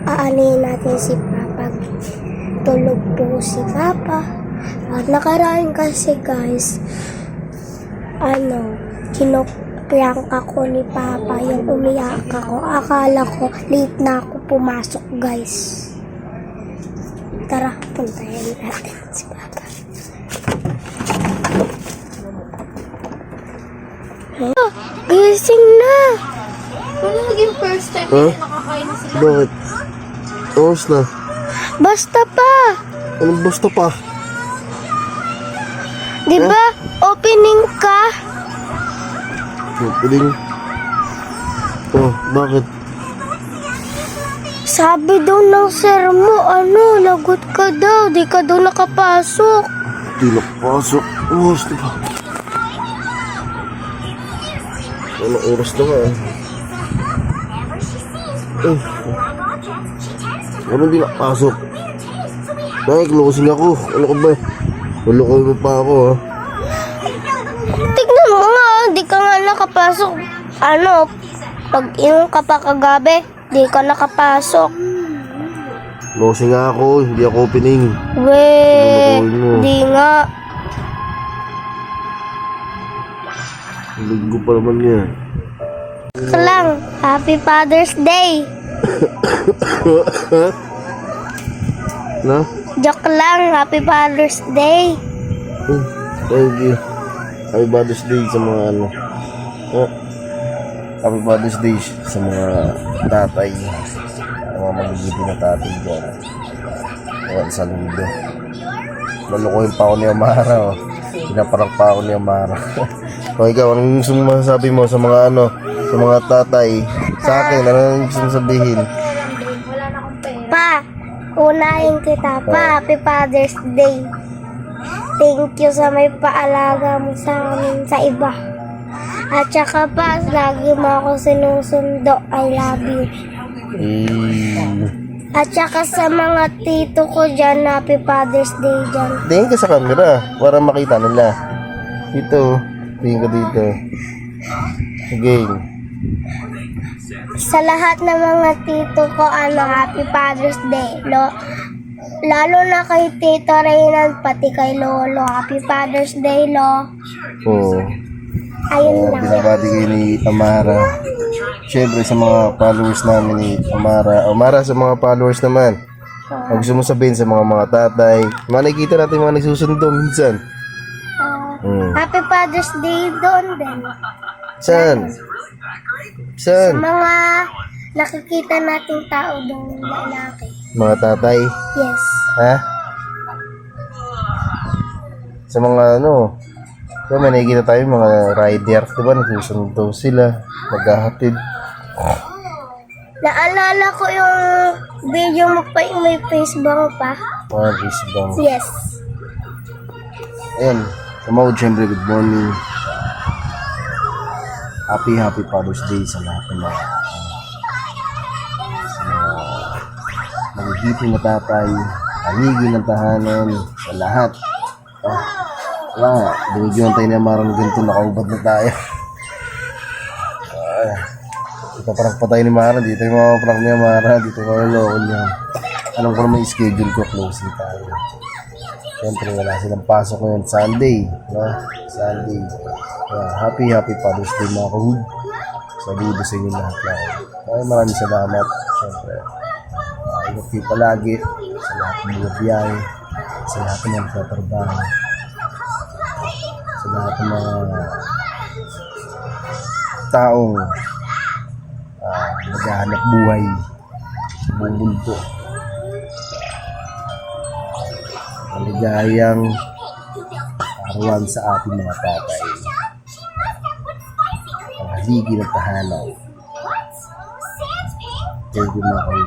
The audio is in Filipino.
Aanin natin si Papa. Tulog po si Papa. At nakaraan kasi guys, kinoprank ako ni Papa yung umiyak ako. Akala ko late na ako pumasok guys. Tara, puntayan natin si Papa. Gising na! Ano naging first time na nakakain na sila? Bakit? Oras na. Basta pa! Anong basta pa? Diba, opening ka? Piling. Oh, bakit? Sabi daw ng sir mo, lagot ka daw, di ka daw nakapasok. Di nakapasok. Oras na ba? Anong oras na nga eh? Ano di nakapasok? Dahil closing ako. Ano ka ba?Ulukoy mo pa ako ha. Tignan mo nga, di ka nga nakapasok. Pag inom ka pa kagabi, di ka nakapasok. Closing nga ako, hindi ako opening. Weh, Lulukoy mo. di nga. Linggo pa naman yan. Lang, Happy Father's Day. Na? Joke lang, Happy Father's Day. Thank you. Happy Father's Day sa mga Happy Father's Day sa mga tatay. Mga magiging na tatay dyan. Mga saludo. Malukuhin pa ako ni Amara. Pinaparang pa ako ni Amara. O ikaw, anong gusto mo masasabi mo sa mga sa mga tatay? Sa akin, anong gusto mo sabihin? Pa, unahin kita pa. Happy Father's Day. Thank you sa may paalaga mo sa amin sa iba. At saka pa, lagi mo ako sinusundo. I love you. At saka sa mga tito ko dyan, Happy Father's Day dyan. Tingin ka sa camera para makita nila. Dito. Tingin ka dito. Again. Sa lahat ng mga tito ko, Happy Father's Day. Lalo na kay Tito Reynald, pati kay Lolo. Happy Father's Day, Lo. Oo. Ayun lang. Binabati kayo ni Amara. Siyempre sa mga followers namin ni Amara. Amara, sa mga followers naman. Ang gusto mo sabihin sa mga tatay. Mga nakikita natin mga nagsusundo minsan. Happy Father's Day doon din. Saan? Saan? Mga nakikita nating tao doon lalaki. Mga tatay? Yes. Ha? Sa mga diba may nakikita tayo mga rider, diba nagsusundo sila, maghahatid. Naalala ko yung video mo pa yung may Facebook pa. Mga bisbang. Yes. Ayan, kamahod syempre, good morning. Happy Father's Day sa lahat ng mga magigipin na tatay, aligi ng tahanan, sa lahat. Wala, binigyan tayo na marang ganito, nakaubad na tayo. Dito parang patay ni Mara, dito yung mga prank niya Mara, dito parang loko niya. Alam ko na may schedule ko, closing tayo. Siyempre wala silang pasok ngayon, Sunday. Sunday. Happy Father's Day mga kahud. Saludo sa inyo lahat lang. Maraming salamat. Siyempre, ingat kayo palagi sa lahat ng mga biyahe, sa lahat ng mga trabaho, sa lahat ng mga taong naghahanap buhay sa buong mundo. Maligayang arawan sa ating mga tatay. Ang haligi ng tahanan. Thank you mga kayo.